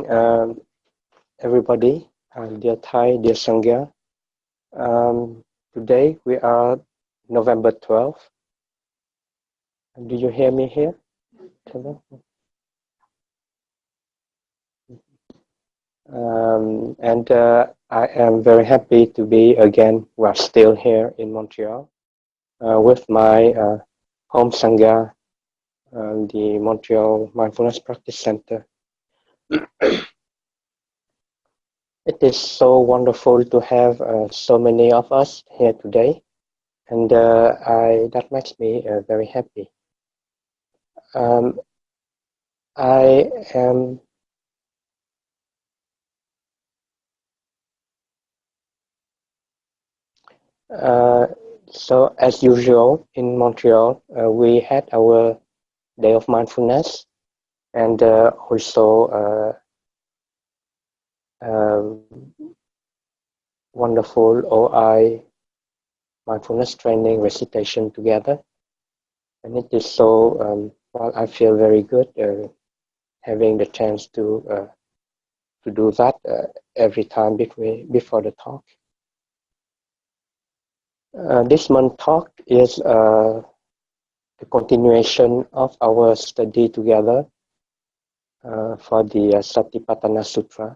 everybody, dear Thai, dear Sangha. Today we are November 12th. Do you hear me here? And I am very happy to be again, we're still here in Montreal with my home Sangha, the Montreal Mindfulness Practice Center. It is so wonderful to have so many of us here today, and that makes me very happy. I am so as usual in Montreal, we had our day of mindfulness, and also wonderful OI mindfulness training recitation together, and it is so. Well, I feel very good having the chance to do that every time before the talk. This month talk is the continuation of our study together for the Satipatthana Sutra,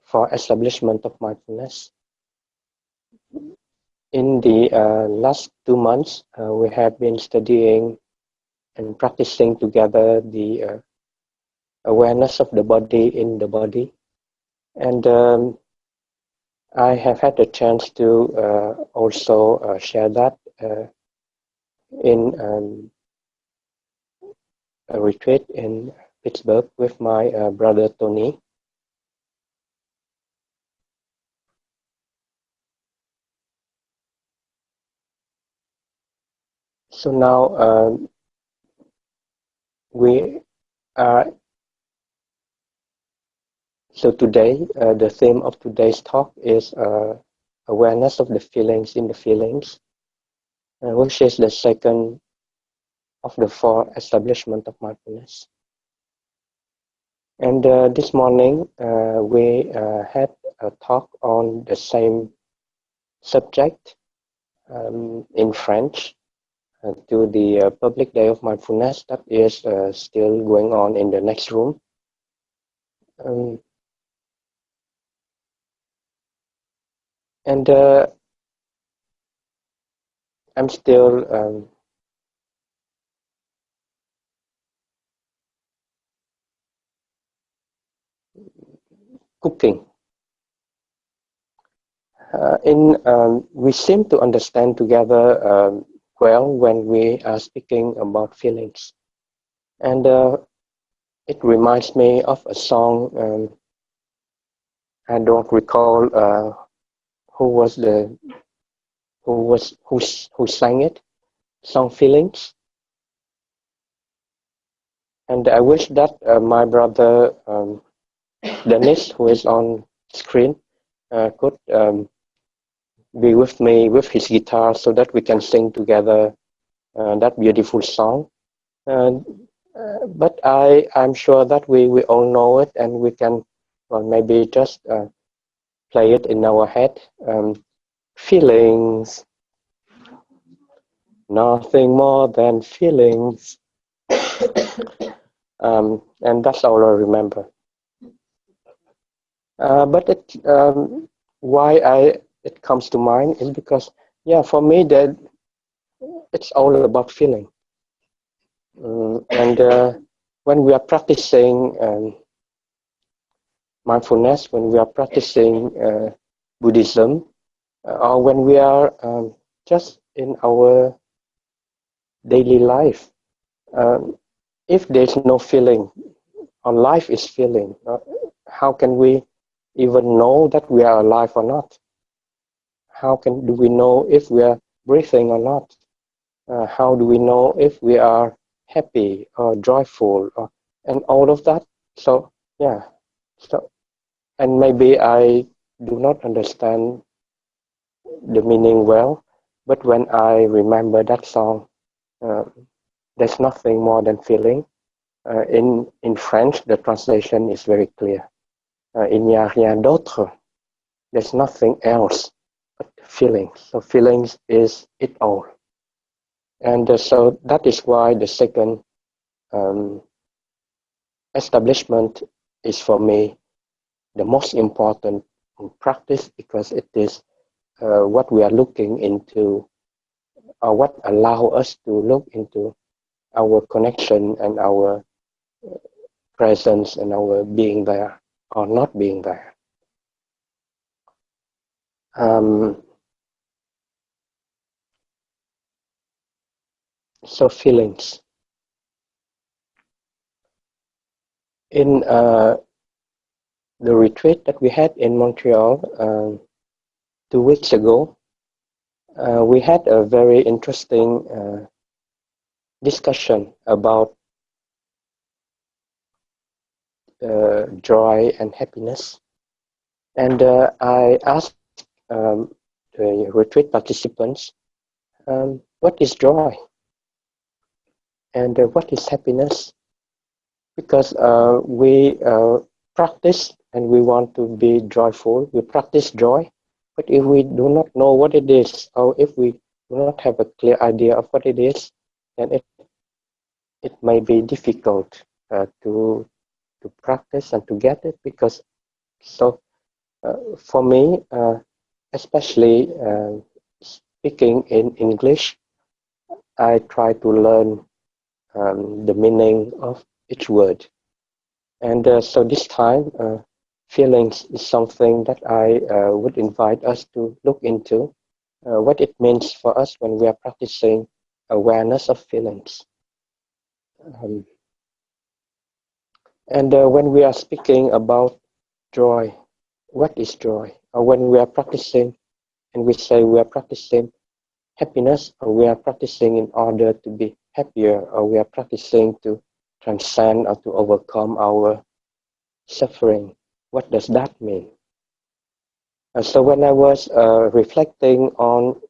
for establishment of mindfulness. In the last 2 months, we have been studying and practicing together the awareness of the body in the body, and I have had a chance to also share that in a retreat in Pittsburgh with my brother Tony. So now we are. So today, the theme of today's talk is awareness of the feelings in the feelings, which is the second of the 4 establishment of mindfulness. And this morning, we had a talk on the same subject in French to the public day of mindfulness that is still going on in the next room. And I'm still cooking. We seem to understand together well when we are speaking about feelings, and it reminds me of a song. I don't recall who sang it. Song Feelings, and I wish that my brother Dennis, who is on screen, could be with me with his guitar so that we can sing together that beautiful song. But I'm sure that we all know it, and we can, well, maybe just play it in our head. Feelings, nothing more than feelings. And that's all I remember. But why it comes to mind is because, yeah, for me that it's all about feeling. And when we are practicing mindfulness, when we are practicing Buddhism, or when we are just in our daily life, if there's no feeling, our life is feeling, how can we even know that we are alive or not? How do we know if we are breathing or not? How do we know if we are happy or joyful, and all of that? So yeah, and maybe I do not understand the meaning well, but when I remember that song, there's nothing more than feeling. In French, the translation is very clear. Il n'y a rien d'autre. There's nothing else but feelings. So feelings is it all. And so that is why the second establishment is for me the most important practice, because it is what we are looking into, or what allow us to look into our connection and our presence and our being there or not being there. So feelings. In the retreat that we had in Montreal 2 weeks ago, we had a very interesting discussion about joy and happiness. And I asked the retreat participants, what is joy? And what is happiness? Because we practice and we want to be joyful, we practice joy, but if we do not know what it is, or if we do not have a clear idea of what it is, then it may be difficult to practice and to get it. Because so for me, especially speaking in English, I try to learn the meaning of each word. And so this time, feelings is something that I would invite us to look into, what it means for us when we are practicing awareness of feelings. And when we are speaking about joy, what is joy? Or when we are practicing and we say we are practicing happiness, or we are practicing in order to be happier, or we are practicing to transcend or to overcome our suffering, what does that mean? So when I was reflecting on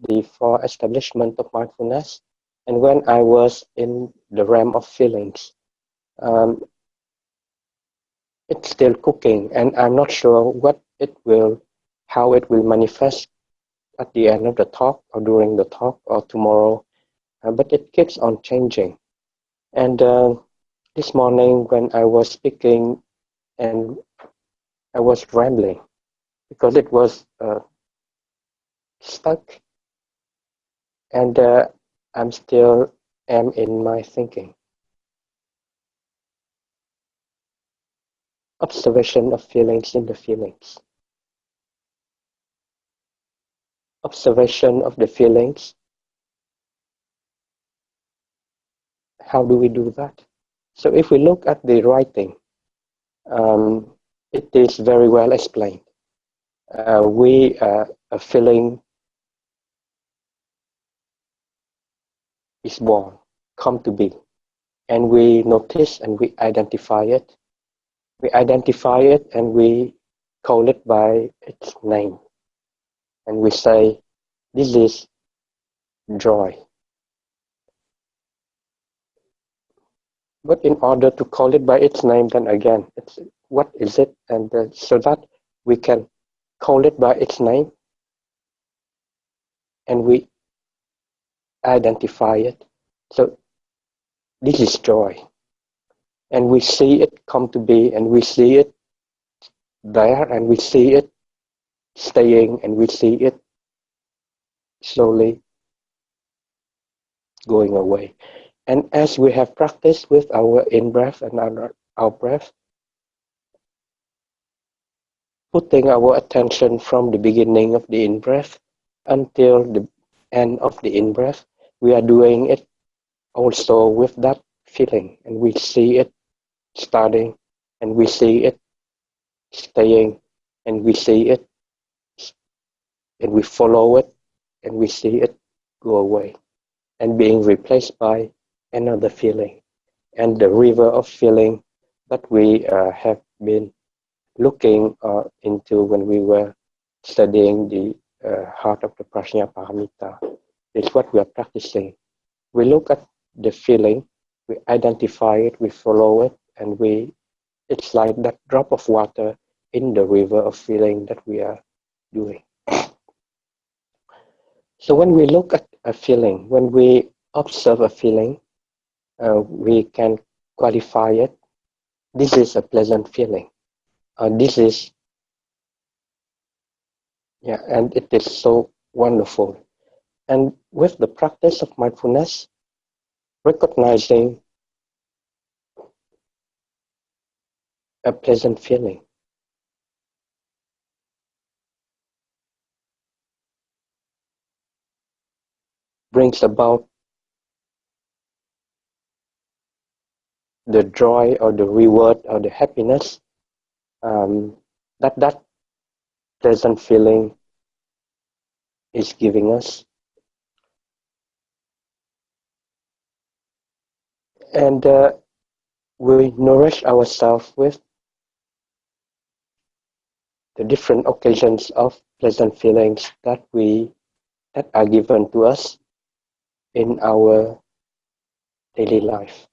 the 4 establishment of mindfulness, and when I was in the realm of feelings, it's still cooking, and I'm not sure how it will manifest at the end of the talk, or during the talk, or tomorrow, but it keeps on changing. And this morning when I was speaking, and I was rambling, because it was stuck, and I'm still am in my thinking. Observation of feelings in the feelings. Observation of the feelings. How do we do that? So if we look at the writing, it is very well explained. A feeling is born, come to be, and we notice and we identify it. We identify it and we call it by its name. And we say, this is joy. But in order to call it by its name, then again, it's what is it? And so that we can call it by its name, and we identify it. So this is joy. And we see it come to be, and we see it there, and we see it staying, and we see it slowly going away. And as we have practiced with our in-breath and our out-breath, putting our attention from the beginning of the in-breath until the end of the in-breath, we are doing it also with that feeling, and we see it starting, and we see it staying, and we see it, and we follow it, and we see it go away, and being replaced by another feeling. And the river of feeling that we have been looking into when we were studying the heart of the Prajna Paramita is what we are practicing. We look at the feeling, we identify it, we follow it, and it's like that drop of water in the river of feeling that we are doing. So when we look at a feeling, when we observe a feeling, we can qualify it. This is a pleasant feeling. This is, yeah, and it is so wonderful. And with the practice of mindfulness, recognizing a pleasant feeling brings about the joy or the reward or the happiness that pleasant feeling is giving us. And we nourish ourselves with the different occasions of pleasant feelings that are given to us in our daily life.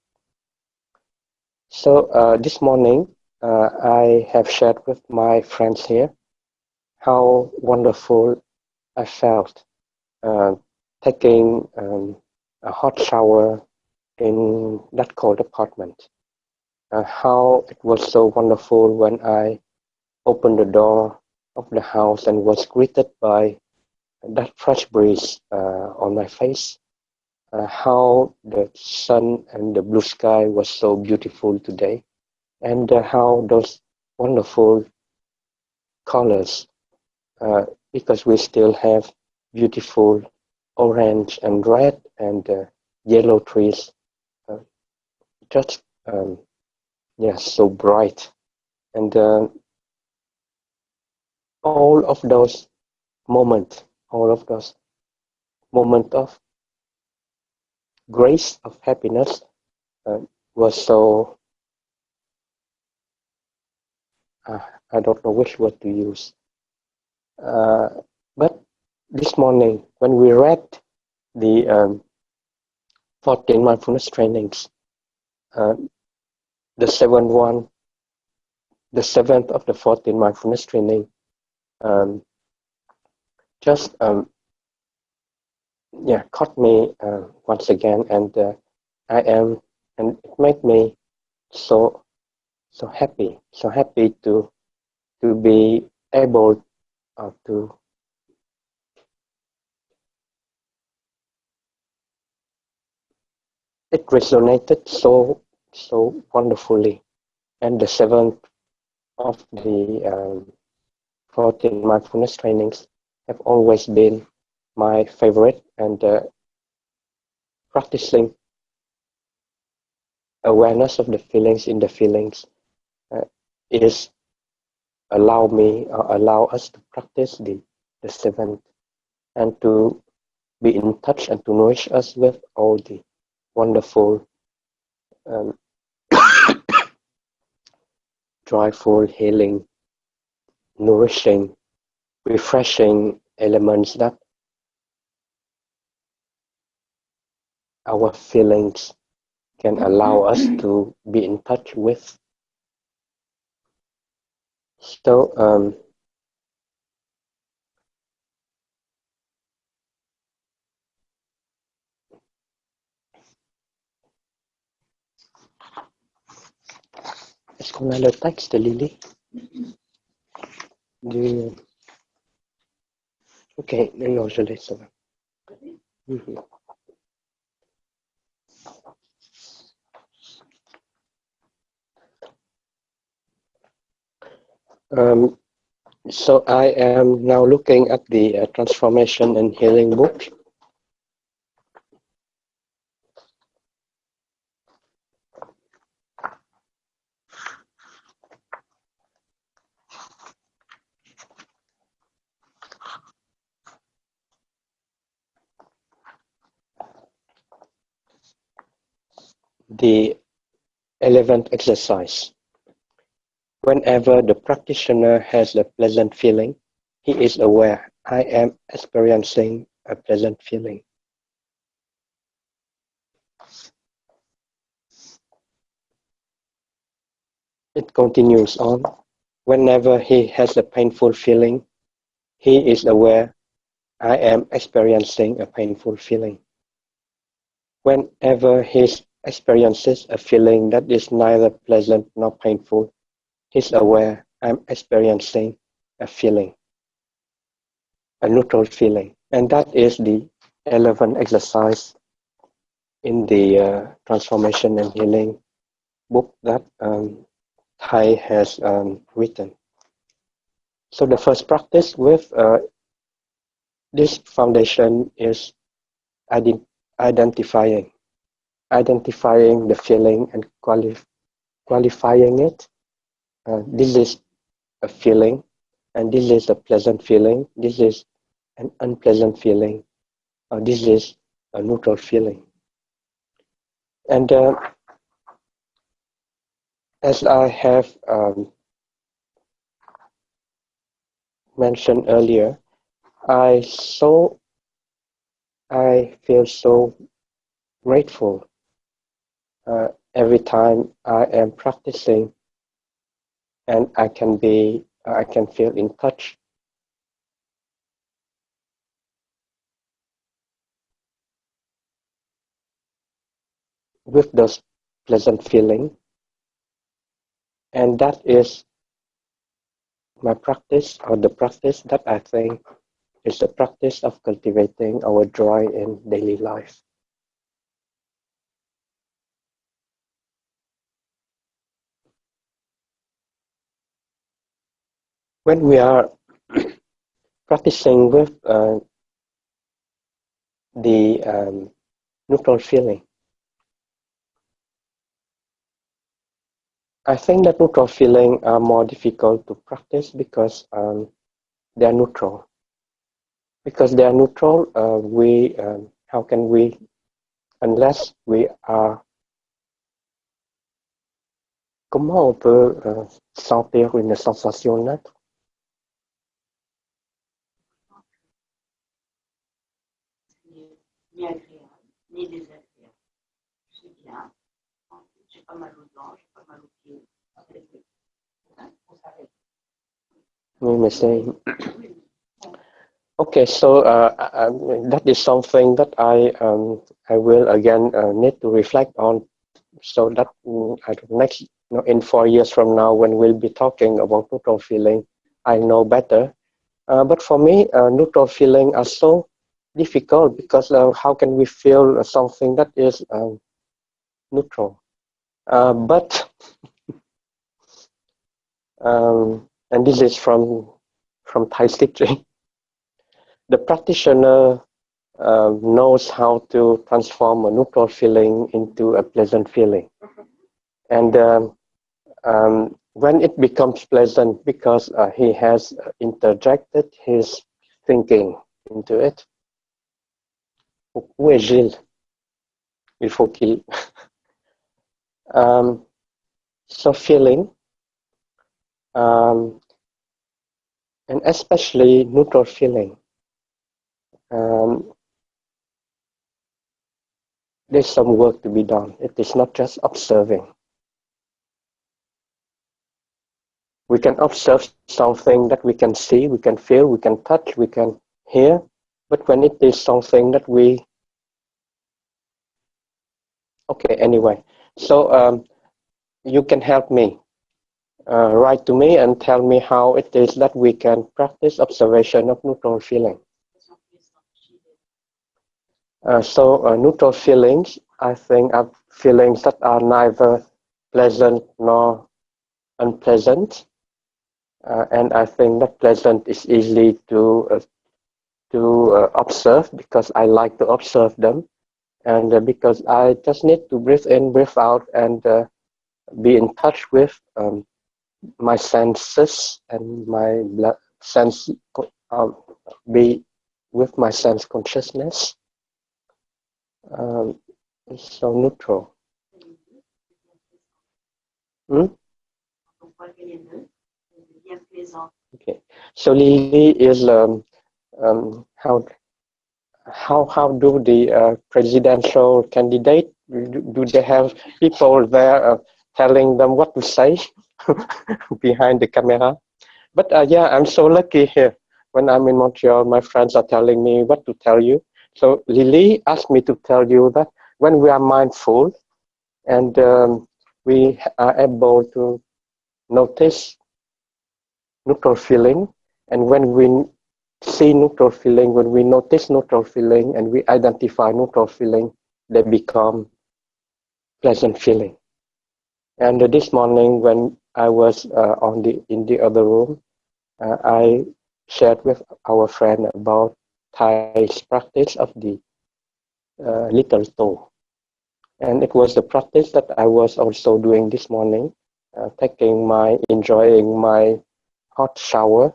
So this morning, I have shared with my friends here how wonderful I felt uh, taking a hot shower in that cold apartment. How it was so wonderful when I opened the door of the house and was greeted by that fresh breeze on my face. How the sun and the blue sky was so beautiful today, and how those wonderful colors, because we still have beautiful orange and red and yellow trees, uh, just yeah, so bright, and all of those all of those moments of grace, of happiness, uh, was so, uh, I don't know which word to use. Uh, but this morning, when we read the 14 mindfulness trainings, uh, the seventh one, the seventh of the 14 mindfulness training, um, just yeah, caught me once again, and and it made me so so happy to be able to. It resonated so wonderfully, and the seventh of the 14 mindfulness trainings have always been my favorite, and practicing awareness of the feelings in the feelings uh, is allow us to practice the seventh, and to be in touch and to nourish us with all the wonderful, um, joyful, healing, nourishing, refreshing elements that our feelings can allow us to be in touch with. So est-ce qu'on a le texte, Lily? Du... Ok, non, je l'ai, ça va. Mhm. So I am now looking at the Transformation and Healing book. The 11th exercise. Whenever the practitioner has a pleasant feeling, he is aware, I am experiencing a pleasant feeling. It continues on. Whenever he has a painful feeling, he is aware, I am experiencing a painful feeling. Whenever he experiences a feeling that is neither pleasant nor painful, he's aware, I'm experiencing a feeling, a neutral feeling. And that is the 11th exercise in the Transformation and Healing book that Thai has written. So the first practice with this foundation is identifying the feeling and qualifying it. This is a feeling, and this is a pleasant feeling. This is an unpleasant feeling. Or this is a neutral feeling. And as I have mentioned earlier, I feel so grateful every time I am practicing, and I can feel in touch with those pleasant feeling, and that is my practice, or the practice that I think is the practice of cultivating our joy in daily life. When we are practicing with the neutral feeling, I think that neutral feeling are more difficult to practice because they are neutral. Because they are neutral, how can we, unless we are, comment on peut sentir une sensation neutre? Ni agréable, ni désagréable. C'est bien. J'ai pas mal aux dents, j'ai pas mal aux pieds. On s'arrête. We may say, okay, so that is something that I will again need to reflect on, so that next, in 4 years from now, when we'll be talking about neutral feeling, I know better. But for me, neutral feeling are so difficult because how can we feel something that is neutral? But and this is from Thai scripture. The practitioner knows how to transform a neutral feeling into a pleasant feeling, and when it becomes pleasant, because he has interjected his thinking into it. Où est Gilles? Il faut qu'il. So feeling, and especially neutral feeling, there's some work to be done. It is not just observing. We can observe something that we can see, we can feel, we can touch, we can hear, but when it is something that we... Okay, anyway, so you can help me. Write to me and tell me how it is that we can practice observation of neutral feeling. So neutral feelings, I think, are feelings that are neither pleasant nor unpleasant, and I think that pleasant is easy to observe because I like to observe them, and because I just need to breathe in, breathe out, and be in touch with my senses and my sense, be with my sense consciousness. It's so neutral. Okay, so Lily is how do the presidential candidate, do they have people there telling them what to say? behind the camera. But yeah, I'm so lucky here. When I'm in Montreal, my friends are telling me what to tell you. So Lily asked me to tell you that when we are mindful and we are able to notice neutral feeling, and when we see neutral feeling, when we notice neutral feeling and we identify neutral feeling, they become pleasant feeling. And this morning when I was in the other room, I shared with our friend about Thai's practice of the little toe. And it was the practice that I was also doing this morning, enjoying my hot shower,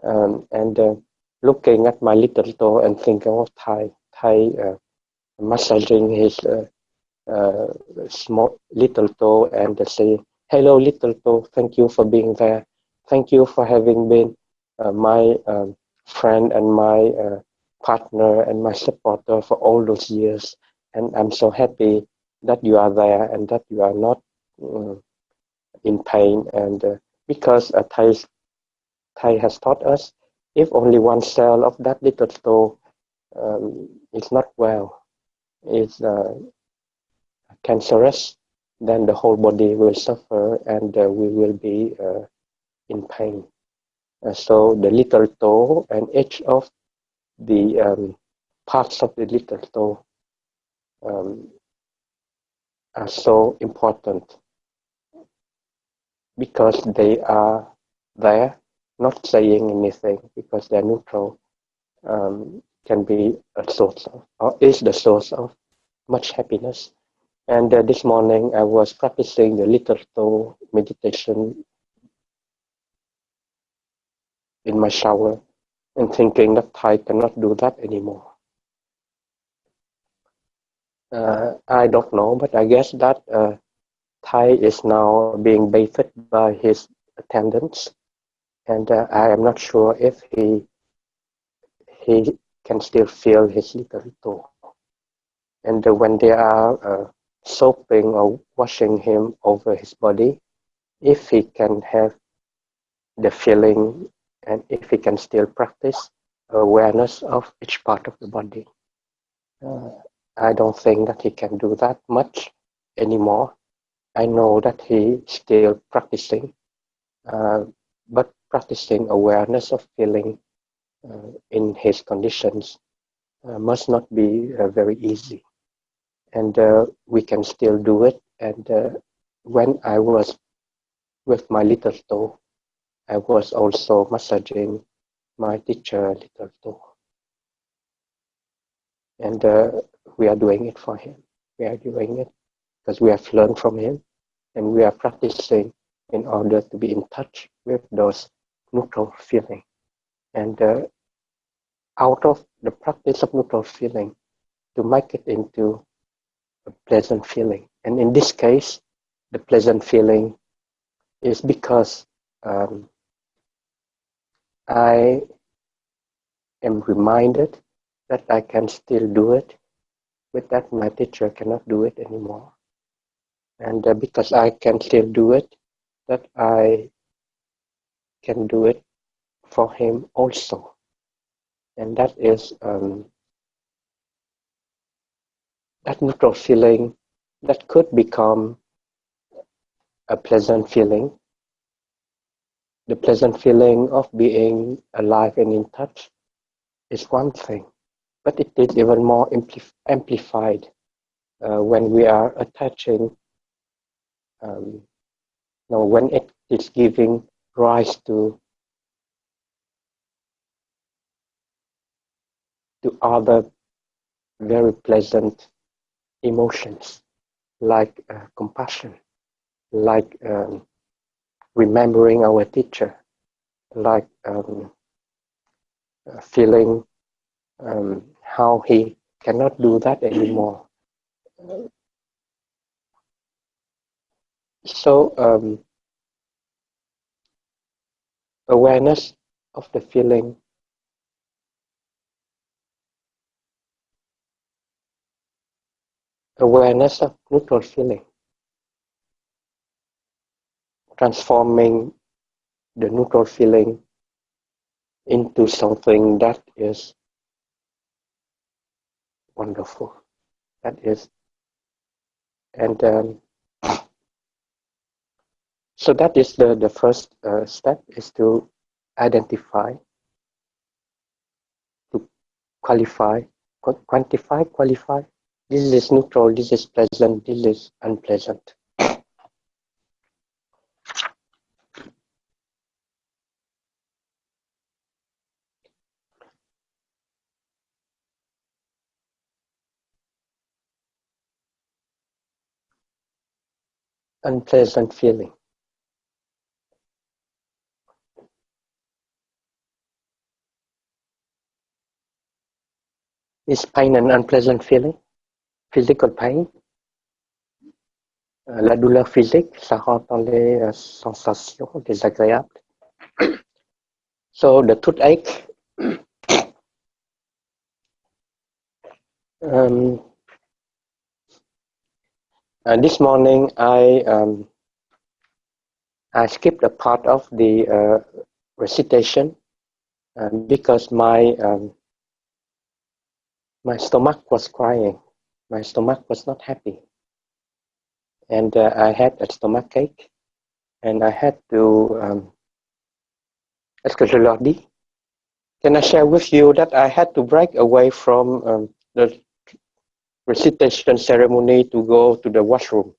and looking at my little toe and thinking of Thai massaging his uh, small little toe and say, "Hello, little toe. Thank you for being there. Thank you for having been my friend and my partner and my supporter for all those years. And I'm so happy that you are there and that you are not uh, in pain. And because Thai has taught us, if only one cell of that little toe is not well, is cancerous, then the whole body will suffer and we will be in pain. So the little toe and each of the parts of the little toe um, are so important because they are there, not saying anything because they're neutral, can be a source of, or is the source of much happiness. And this morning I was practicing the little toe meditation in my shower and thinking that Thai cannot do that anymore. I don't know, but I guess that Thai is now being bathed by his attendants, and I am not sure if he can still feel his little toe. And when they are soaping or washing him over his body, if he can have the feeling and if he can still practice awareness of each part of the body. Uh, I don't think that he can do that much anymore. I know that he still practicing, uh, but practicing awareness of feeling in his conditions must not be very easy. And we can still do it. And when I was with my little toe, I was also massaging my teacher little toe. And we are doing it for him. We are doing it because we have learned from him and we are practicing in order to be in touch with those neutral feeling. And out of the practice of neutral feeling, to make it into a pleasant feeling. And in this case, the pleasant feeling is because I am reminded that I can still do it, but that my teacher cannot do it anymore. And because I can still do it, that I can do it for him also. And that is that neutral feeling that could become a pleasant feeling. The pleasant feeling of being alive and in touch is one thing, but it is even more amplified when we are attaching, um, when it is giving rise to other very pleasant emotions like compassion, like remembering our teacher, like feeling how he cannot do that anymore. So awareness of the feeling, awareness of neutral feeling transforming the neutral feeling into something that is wonderful. That is, and so that is the first step, is to identify, to qualify, quantify, qualify. This is neutral, this is pleasant, this is unpleasant. Unpleasant feeling. Is pain an unpleasant feeling? Physical pain? La douleur physique, ça rentre dans les sensations désagréables. So the toothache, this morning I skipped a part of the recitation because my stomach was crying. My stomach was not happy, and I had a stomach ache, and I had to. Est-ce que je leur dis? Can I share with you that I had to break away from the recitation ceremony to go to the washroom?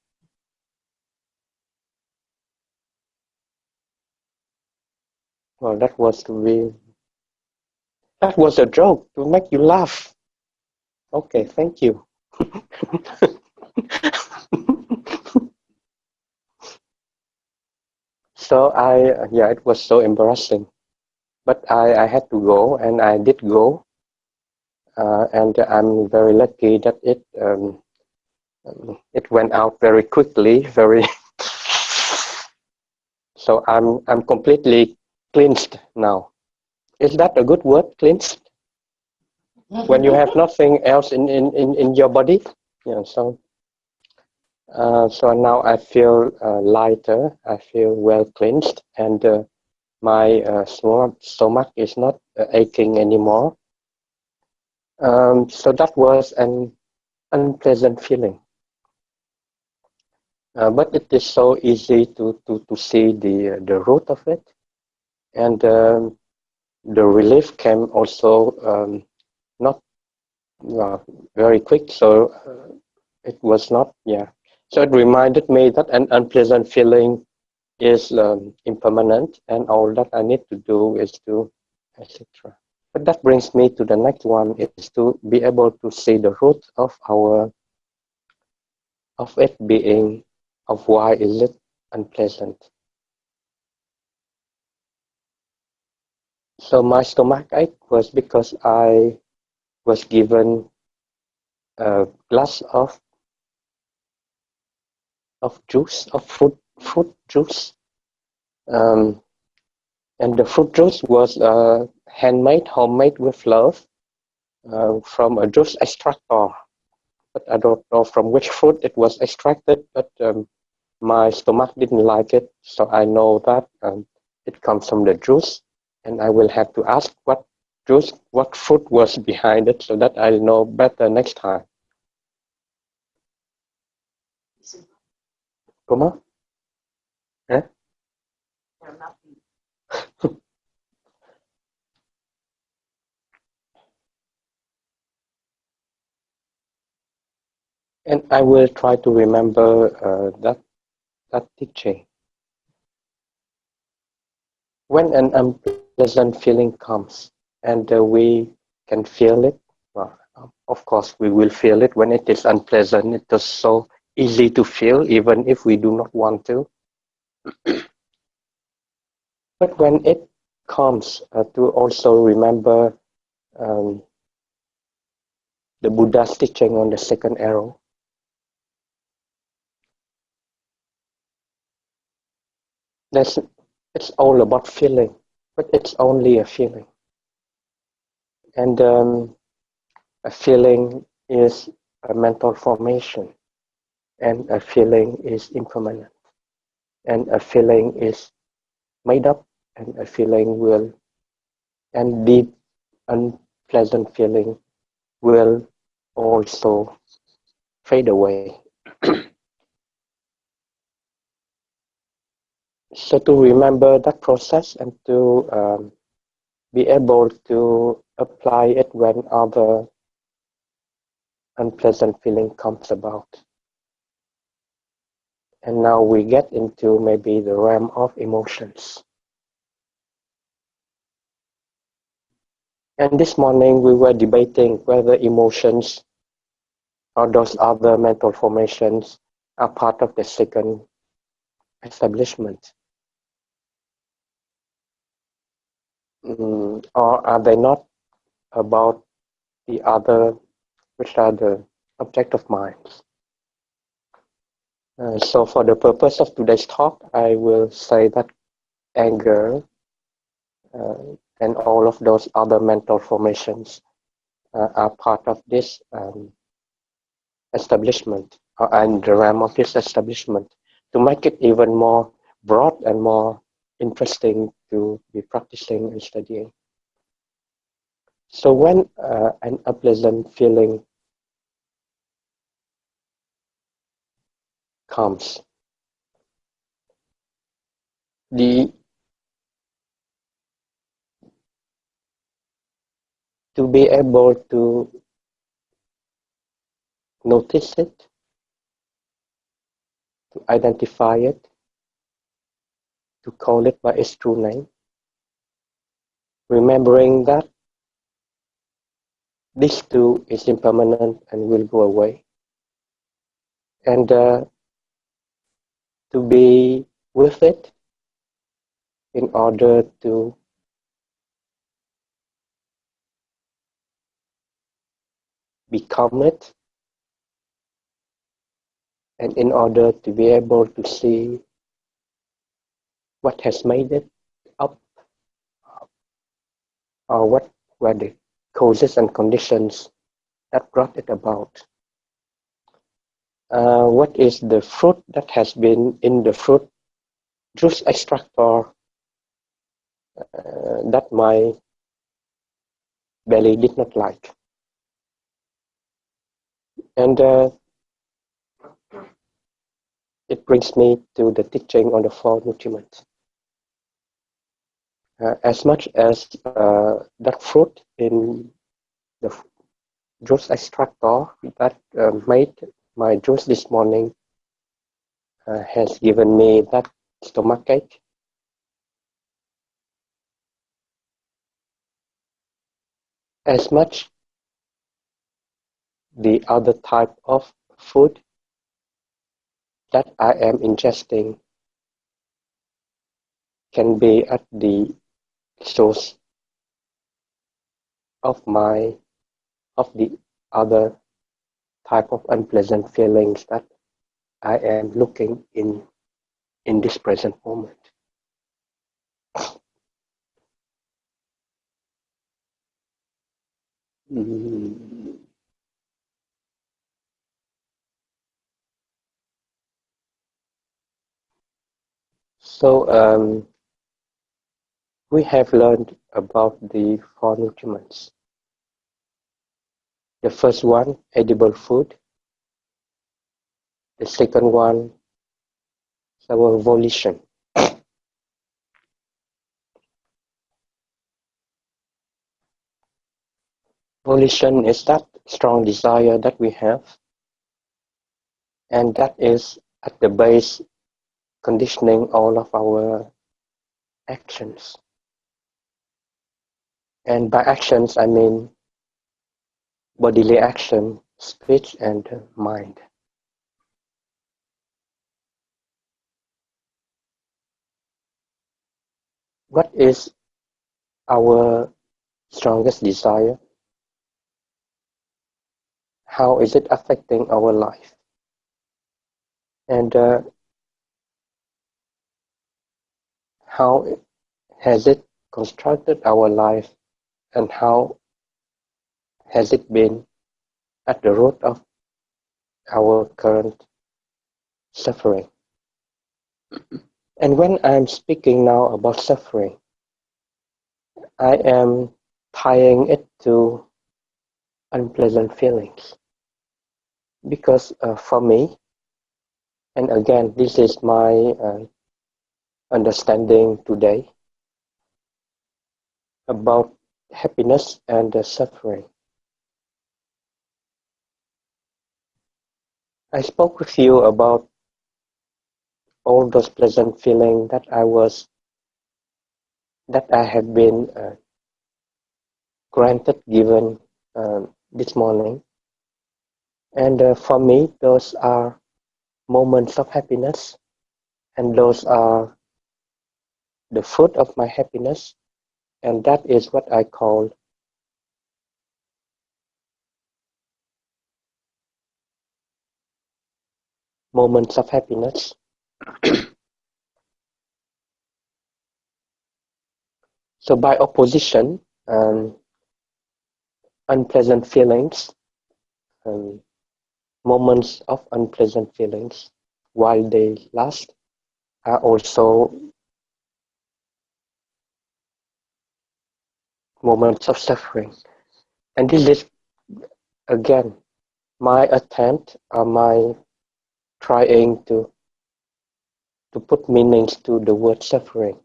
Well, that was a joke to make you laugh. Okay, thank you. So it was so embarrassing, but I had to go, and I did go, and I'm very lucky that it went out very quickly, very. So I'm completely cleansed now. Is that a good word, cleansed? When you have nothing else in your body? Yeah, so now I feel lighter, I feel well cleansed, and my stomach is not aching anymore. So that was an unpleasant feeling. But it is so easy to see the root of it, and the relief came also not very quick. So it was not, So it reminded me that an unpleasant feeling is impermanent, and all that I need to do is to, etc. But that brings me to the next one, is to be able to see the root of it being, of why is it unpleasant. So my stomach ache was because I was given a glass of juice, of fruit juice, and the fruit juice was homemade with love, from a juice extractor. But I don't know from which fruit it was extracted, but my stomach didn't like it, so I know that it comes from the juice, and I will have to ask what fruit was behind it, so that I'll know better next time. Comment? Hein? And I will try to remember that teaching. When an unpleasant feeling comes, and we can feel it, well, of course we will feel it when it is unpleasant. It is so easy to feel, even if we do not want to. But when it comes, to also remember the Buddha's teaching on the second arrow. It's all about feeling, but it's only a feeling. And a feeling is a mental formation, and a feeling is impermanent. and a feeling is made up, and a feeling will, and deep unpleasant feeling will also fade away. So to remember that process and to be able to apply it when other unpleasant feeling comes about. And now we get into maybe the realm of emotions. And this morning we were debating whether emotions or those other mental formations are part of the second establishment. Or are they not about the other, which are the object of minds? So for the purpose of today's talk, I will say that anger and all of those other mental formations are part of this establishment and the realm of this establishment to make it even more broad and more interesting to be practicing and studying. So when an unpleasant feeling comes, the to be able to notice it, to identify it, to call it by its true name, remembering that this too is impermanent and will go away, and to be with it in order to become it, and in order to be able to see what has made it up, or what were the causes and conditions that brought it about. What is the fruit that has been in the fruit juice extractor that my belly did not like? And it brings me to the teaching on the four nutriments. As much as that fruit in the juice extractor that made my juice this morning has given me that stomach ache, as much the other type of food that I am ingesting can be at the source of the other type of unpleasant feelings that I am looking in this present moment. Mm. So we have learned about the four nutriments. The first one, edible food. The second one is our volition. Volition is that strong desire that we have, and that is at the base conditioning all of our actions. And by actions, I mean bodily action, speech, and mind. What is our strongest desire? How is it affecting our life? And how has it constructed our life? And how has it been at the root of our current suffering? And when I'm speaking now about suffering, I am tying it to unpleasant feelings. Because for me, and again, this is my understanding today about happiness and suffering. I spoke with you about all those pleasant feelings that I have been granted, given this morning. And for me, those are moments of happiness, and those are the fruit of my happiness, and that is what I call moments of happiness. So by opposition, unpleasant feelings, um, moments of unpleasant feelings, while they last, are also moments of suffering. And this is, again, my attempt, or my trying to put meanings to the word suffering.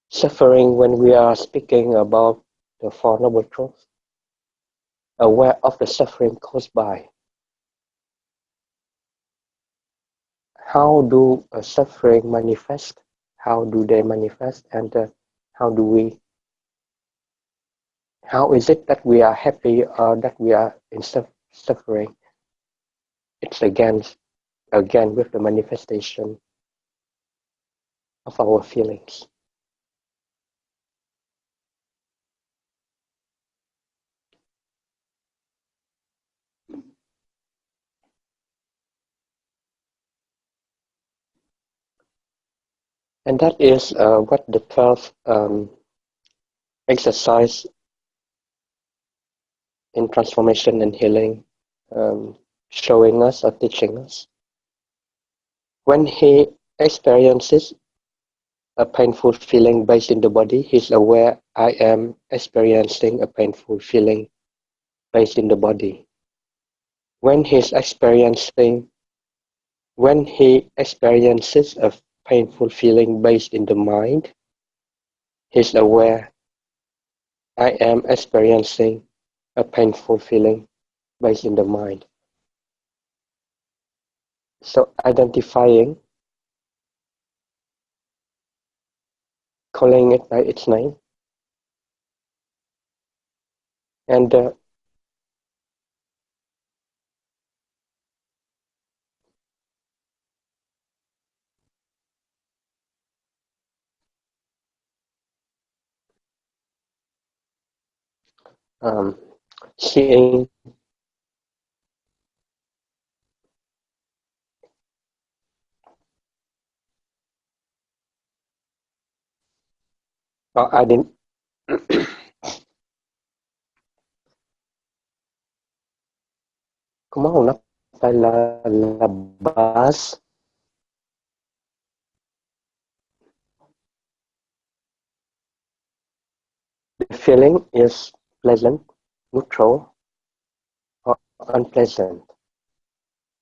Suffering, when we are speaking about the Four Noble Truths, aware of the suffering caused by. How do suffering manifest? How do they manifest? And how do we? How is it that we are happy or that we are in suffering? It's again with the manifestation of our feelings. And that is what the 12th exercise in transformation and healing um, showing us or teaching us. When he experiences a painful feeling based in the body, he's aware, I am experiencing a painful feeling based in the body. When he's experiencing, when he experiences a painful feeling based in the mind, he's aware, I am experiencing a painful feeling based in the mind. So identifying, calling it by its name, and um, seeing or ident- comment on appelle la base. The feeling is pleasant, neutral, or unpleasant,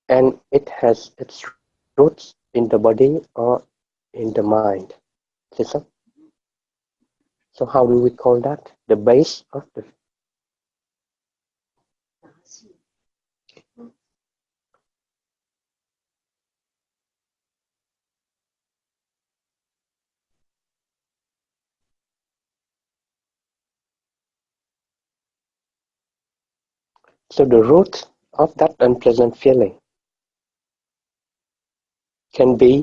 and it has its roots in the body or in the mind. Listen. So how do we call that? The base of the. So the root of that unpleasant feeling can be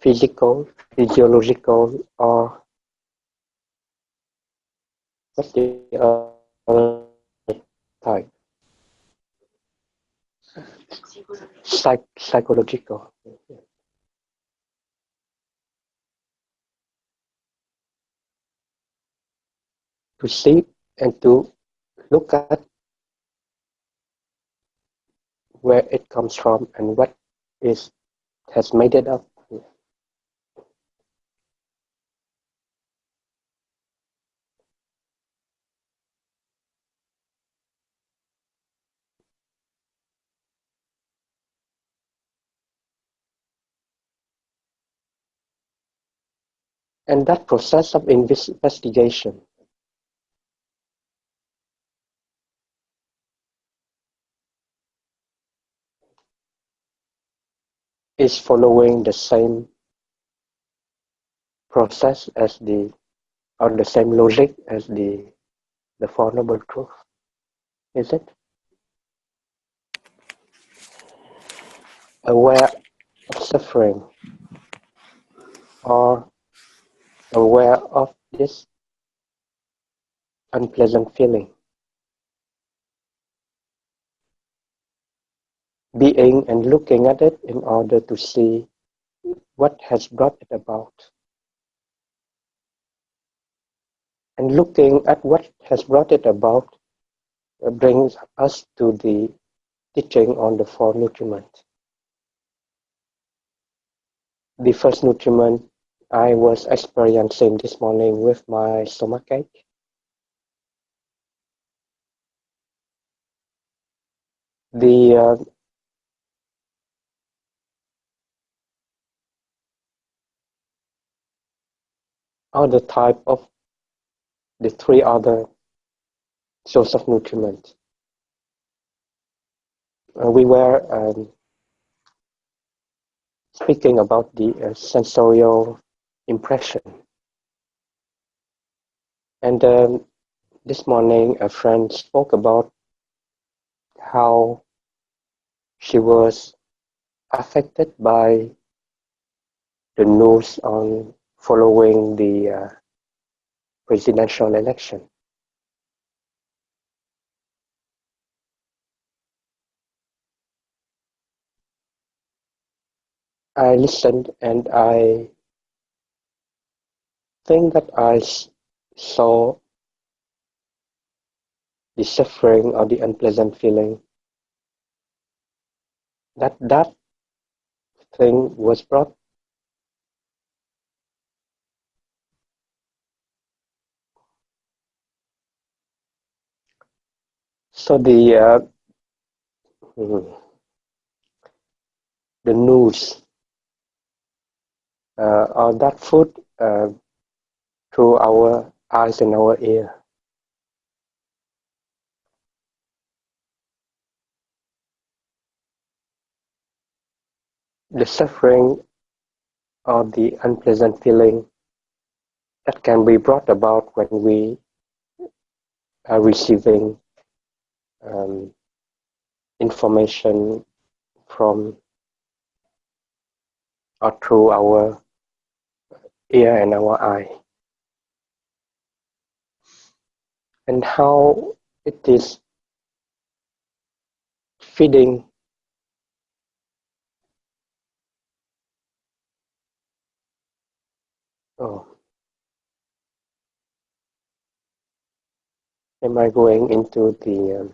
physical, physiological, or what's the other type? Psychological. To see and to look at where it comes from and what is has made it up. And that process of investigation is following the same process as or the same logic as the Four Noble Truths, is it? Aware of suffering or aware of this unpleasant feeling, being and looking at it in order to see what has brought it about. And looking at what has brought it about brings us to the teaching on the four nutriments. The first nutriment I was experiencing this morning with my stomachache. The other type of the three other source of nutriment. We were speaking about the sensorial impression. And this morning a friend spoke about how she was affected by the news on following the presidential election. I listened and I think that I saw the suffering or the unpleasant feeling that thing was brought. So the news or that food through our eyes and our ear. The suffering or the unpleasant feeling that can be brought about when we are receiving information from or through our ear and our eye, and how it is feeding oh, am I going into the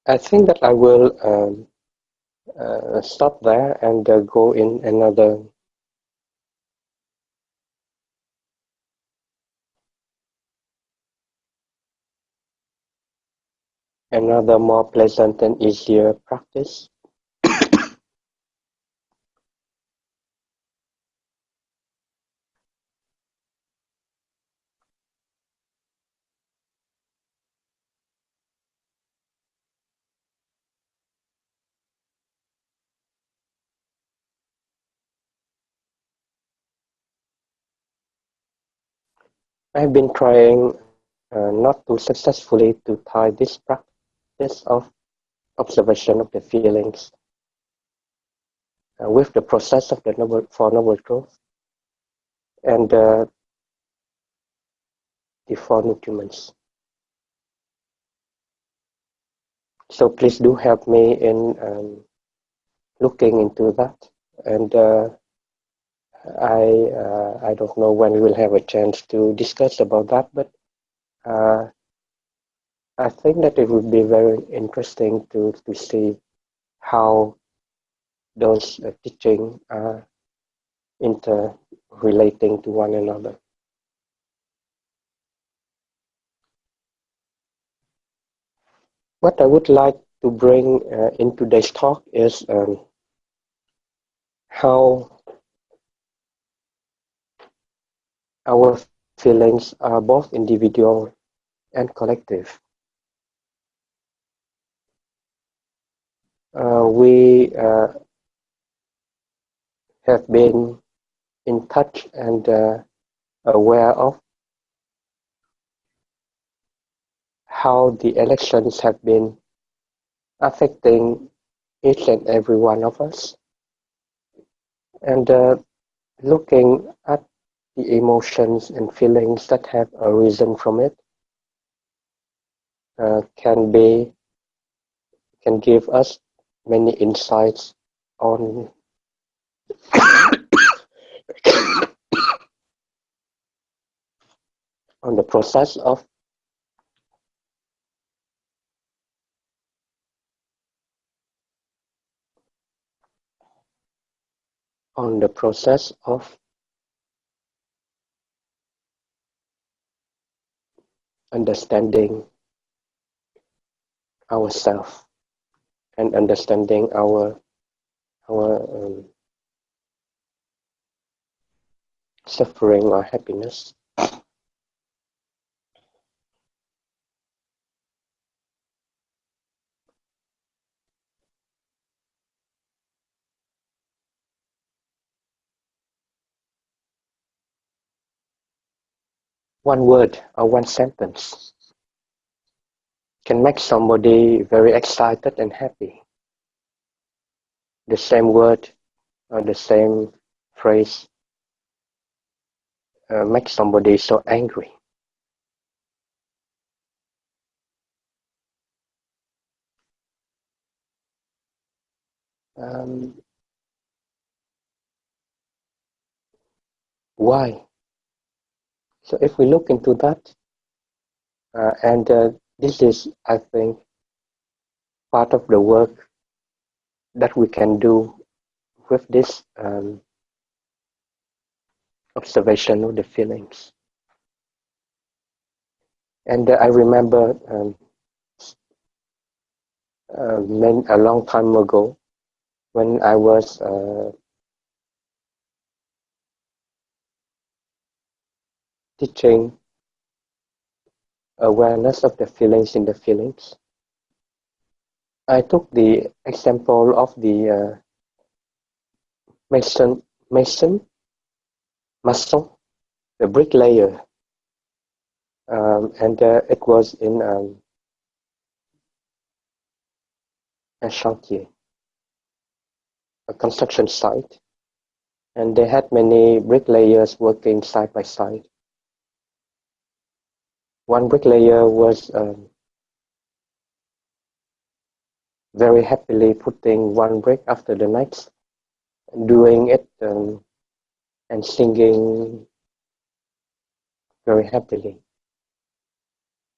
I think that I will stop there and go in another more pleasant and easier practice. I've been trying not to successfully to tie this practice of observation of the feelings with the process of the Four Noble Truths and the four nutriments. So please do help me in looking into that. And I don't know when we will have a chance to discuss about that, but I think that it would be very interesting to see how those teachings are interrelating to one another. What I would like to bring in today's talk is how our feelings are both individual and collective. We have been in touch and aware of how the elections have been affecting each and every one of us, and looking at the emotions and feelings that have arisen from it can give us many insights on on the process of on the process of understanding ourselves and understanding our suffering or happiness. One word or one sentence can make somebody very excited and happy. The same word or the same phrase makes somebody so angry. Um, why? So if we look into that, and this is, I think, part of the work that we can do with this observation of the feelings. And I remember a long time ago when I was teaching awareness of the feelings in the feelings. I took the example of the mason muscle, the bricklayer, and it was in a chantier, a construction site, and they had many bricklayers working side by side. One bricklayer was very happily putting one brick after the next, doing it and singing very happily.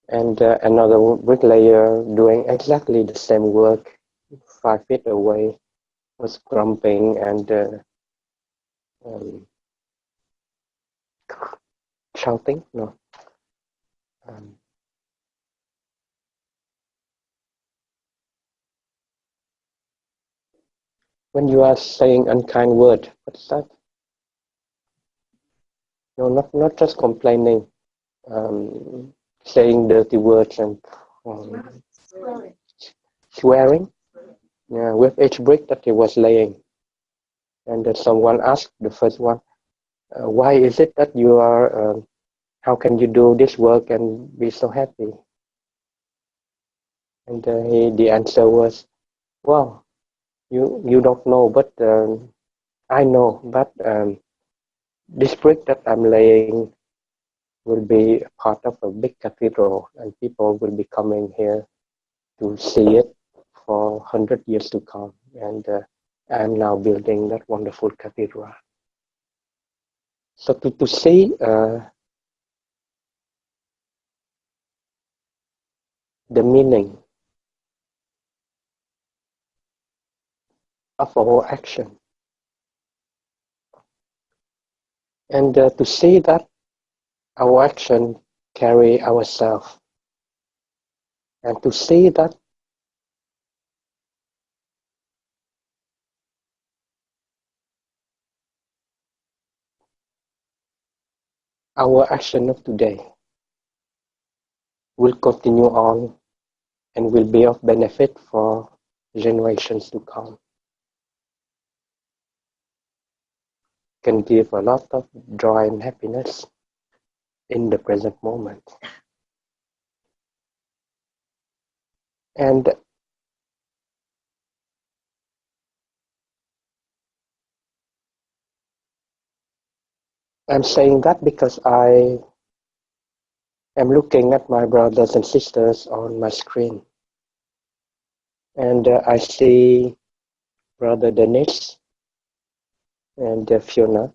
And another bricklayer doing exactly the same work 5 feet away was grumping and um, shouting. No. Um, when you are saying unkind word, what's that? No, not just complaining, saying dirty words and um, swearing. Yeah, with each brick that he was laying. And someone asked the first one, why is it that you are, how can you do this work and be so happy? And the answer was, well, you don't know, but I know that this brick that I'm laying will be part of a big cathedral, and people will be coming here to see it for 100 years to come. And I'm now building that wonderful cathedral. So to see the meaning of our action, and to see that our action carry ourselves, and to see that our action of today will continue on and will be of benefit for generations to come. Can give a lot of joy and happiness in the present moment. And I'm saying that because I am looking at my brothers and sisters on my screen. And I see Brother Dennis and Fiona.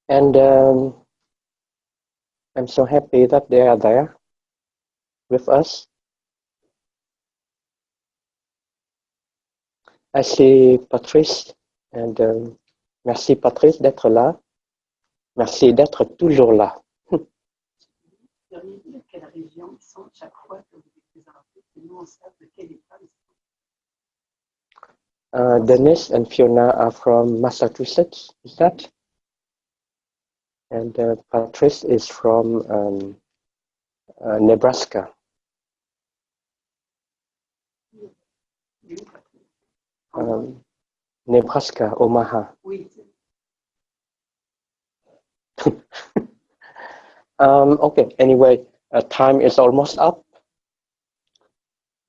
And I'm so happy that they are there with us. I see Patrice. And merci Patrice d'être là. Merci d'être toujours là. Pourriez-vous de quelle région ils sont chaque fois que vous les présentez, que nous on sache de quel état ils sont? Dennis and Fiona are from Massachusetts, is that? And Patrice is from Nebraska. Nebraska, Omaha. Oui. Okay, anyway, time is almost up.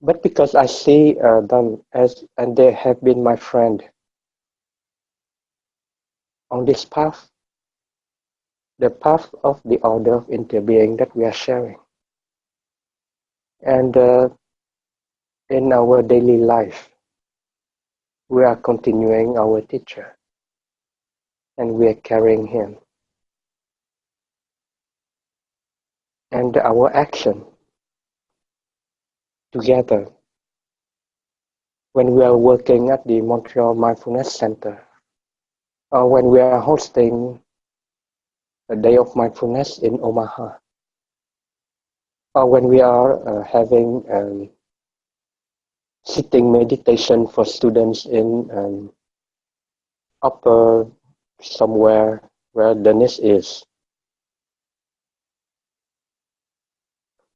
But because I see them and they have been my friend on this path, the path of the order of interbeing that we are sharing. And in our daily life, we are continuing our teacher and we are carrying him. And our action together when we are working at the Montreal Mindfulness Center or when we are hosting a day of mindfulness in Omaha or when we are having sitting meditation for students in upper somewhere where Dennis is.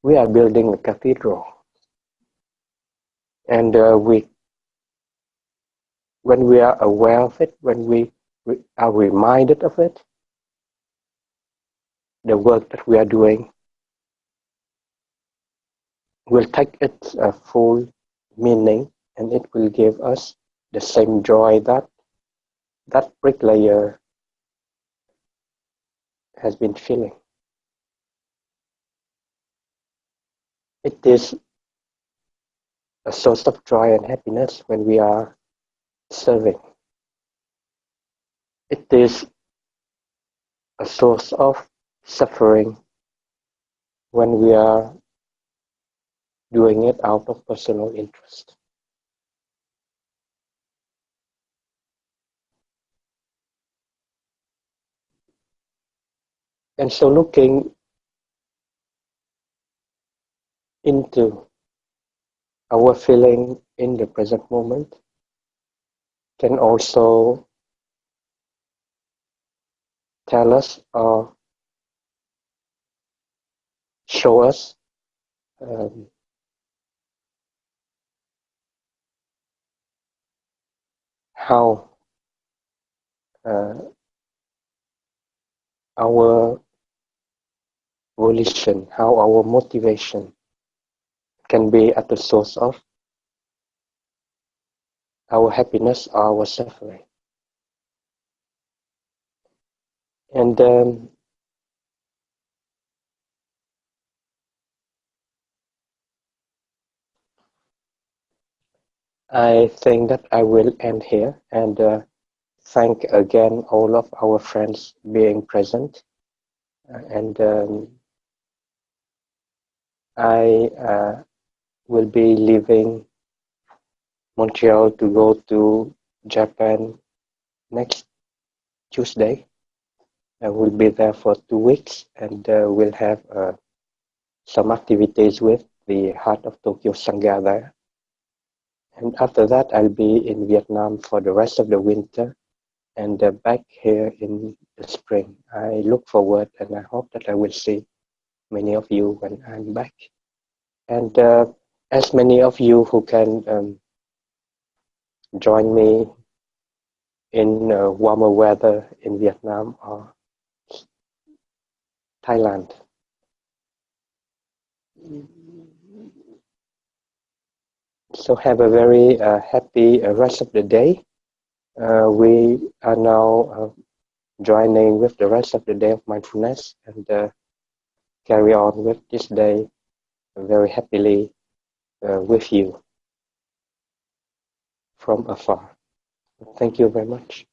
We are building a cathedral. And when we are aware of it, when we are reminded of it, the work that we are doing will take its full meaning and it will give us the same joy that that bricklayer has been feeling. It is a source of joy and happiness when we are serving. It is a source of suffering when we are doing it out of personal interest. And so looking into our feeling in the present moment can also tell us or show us how our volition, how our motivation can be at the source of our happiness or our suffering. And I think that I will end here and thank again all of our friends being present. And I will be leaving Montreal to go to Japan next Tuesday. I will be there for 2 weeks and we'll have some activities with the Heart of Tokyo Sangha there. And after that, I'll be in Vietnam for the rest of the winter and back here in the spring. I look forward and I hope that I will see many of you when I'm back. And as many of you who can join me in warmer weather in Vietnam or Thailand. So have a very happy rest of the day. We are now joining with the rest of the day of mindfulness and carry on with this day very happily with you from afar. Thank you very much.